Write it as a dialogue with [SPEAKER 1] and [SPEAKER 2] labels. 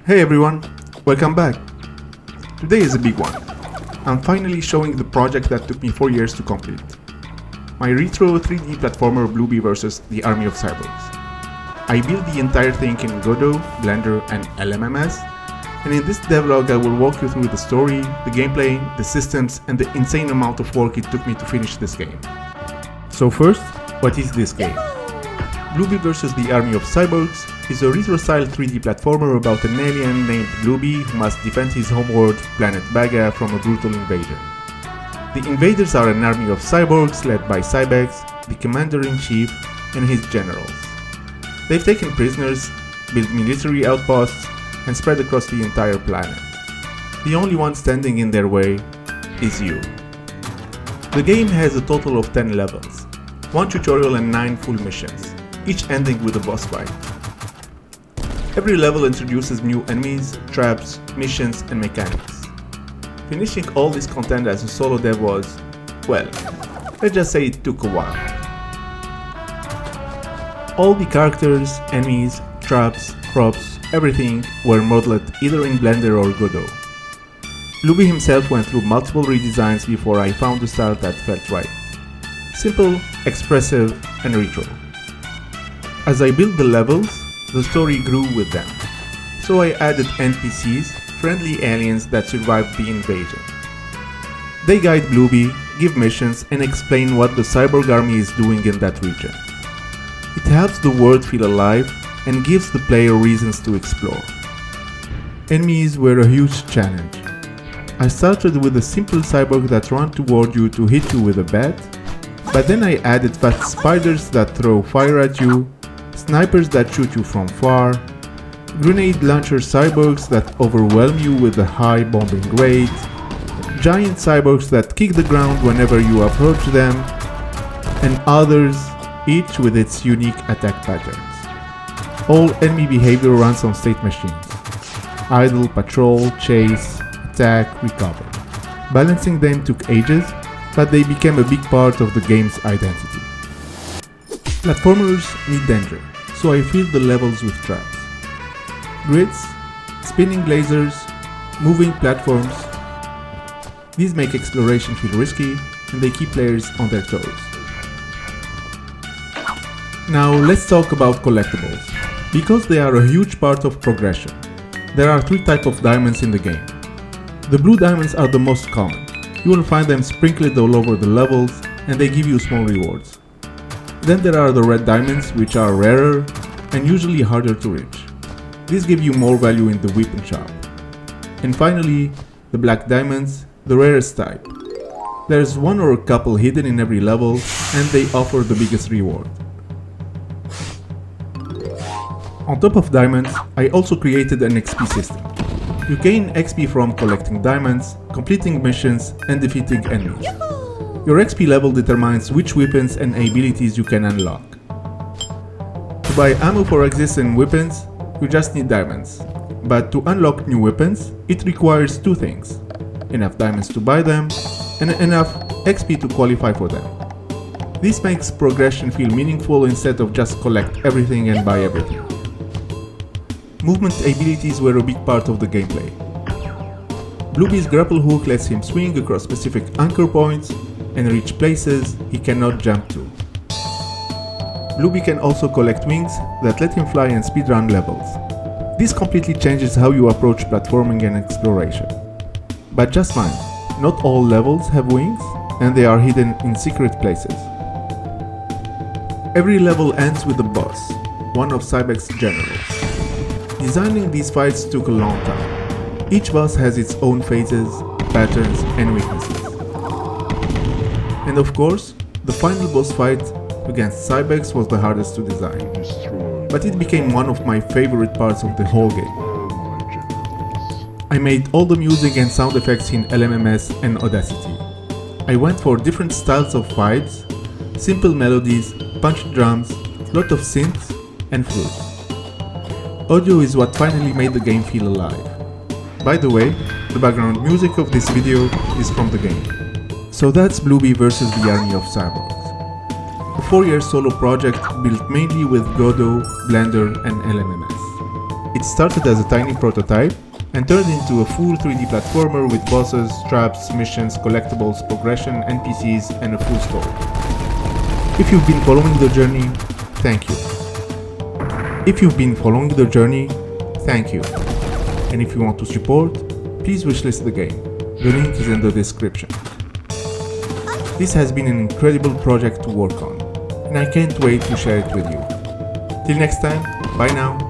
[SPEAKER 1] Hey everyone, welcome back. Today is a big one. I'm finally showing the project that took me 4 years to complete. My retro 3D platformer Blueberry vs. the Army of Cyborgs. I built the entire thing in Godot, Blender and LMMS, and in this devlog I will walk you through the story, the gameplay, the systems and the insane amount of work it took me to finish this game. So first, what is this game? Blueberry vs. the Army of Cyborgs is a retro-style 3D platformer about an alien named Blueberry who must defend his homeworld, planet Baga, from a brutal invasion. The invaders are an army of cyborgs led by Cybex, the commander-in-chief, and his generals. They've taken prisoners, built military outposts, and spread across the entire planet. The only one standing in their way is you. The game has a total of 10 levels, 1 tutorial and 9 full missions, each ending with a boss fight. Every level introduces new enemies, traps, missions and mechanics. Finishing all this content as a solo dev was, well, let's just say it took a while. All the characters, enemies, traps, props, everything were modeled either in Blender or Godot. Blueberry himself went through multiple redesigns before I found a style that felt right. Simple, expressive and retro. As I built the levels, the story grew with them. So I added NPCs, friendly aliens that survived the invasion. They guide Blueberry, give missions and explain what the cyborg army is doing in that region. It helps the world feel alive and gives the player reasons to explore. Enemies were a huge challenge. I started with a simple cyborg that ran toward you to hit you with a bat, but then I added fast spiders that throw fire at you, snipers that shoot you from far, grenade launcher cyborgs that overwhelm you with a high bombing rate, giant cyborgs that kick the ground whenever you approach them, and others, each with its unique attack patterns. All enemy behavior runs on state machines: idle, patrol, chase, attack, recover. Balancing them took ages, but they became a big part of the game's identity. Platformers need danger, so I filled the levels with traps. Grids, spinning lasers, moving platforms. These make exploration feel risky and they keep players on their toes. Now let's talk about collectibles, because they are a huge part of progression. There are 3 types of diamonds in the game. The blue diamonds are the most common. You will find them sprinkled all over the levels and they give you small rewards. Then there are the red diamonds, which are rarer and usually harder to reach. These give you more value in the weapon shop. And finally, the black diamonds, the rarest type. There's one or a couple hidden in every level and they offer the biggest reward. On top of diamonds, I also created an XP system. You gain XP from collecting diamonds, completing missions and defeating enemies. Your XP level determines which weapons and abilities you can unlock. To buy ammo for existing weapons, you just need diamonds. But to unlock new weapons, it requires 2 things: enough diamonds to buy them, and enough XP to qualify for them. This makes progression feel meaningful instead of just collect everything and buy everything. Movement abilities were a big part of the gameplay. Blueberry's grapple hook lets him swing across specific anchor points and reach places he cannot jump to. Blueberry can also collect wings that let him fly and speedrun levels. This completely changes how you approach platforming and exploration. But just mind, not all levels have wings and they are hidden in secret places. Every level ends with a boss, one of Cybex's generals. Designing these fights took a long time. Each boss has its own phases, patterns and weaknesses. And of course, the final boss fight against Cybex was the hardest to design. But it became one of my favorite parts of the whole game. I made all the music and sound effects in LMMS and Audacity. I went for different styles of vibes, simple melodies, punchy drums, lot of synths and flutes. Audio is what finally made the game feel alive. By the way, the background music of this video is from the game. So that's Blueberry vs. the Army of Cyborgs. A 4-year solo project built mainly with Godot, Blender and LMMS. It started as a tiny prototype and turned into a full 3D platformer with bosses, traps, missions, collectibles, progression, NPCs, and a full story. If you've been following the journey, thank you. If you've been following the journey, thank you. And if you want to support, please wishlist the game. The link is in the description. This has been an incredible project to work on, and I can't wait to share it with you. Till next time, bye now.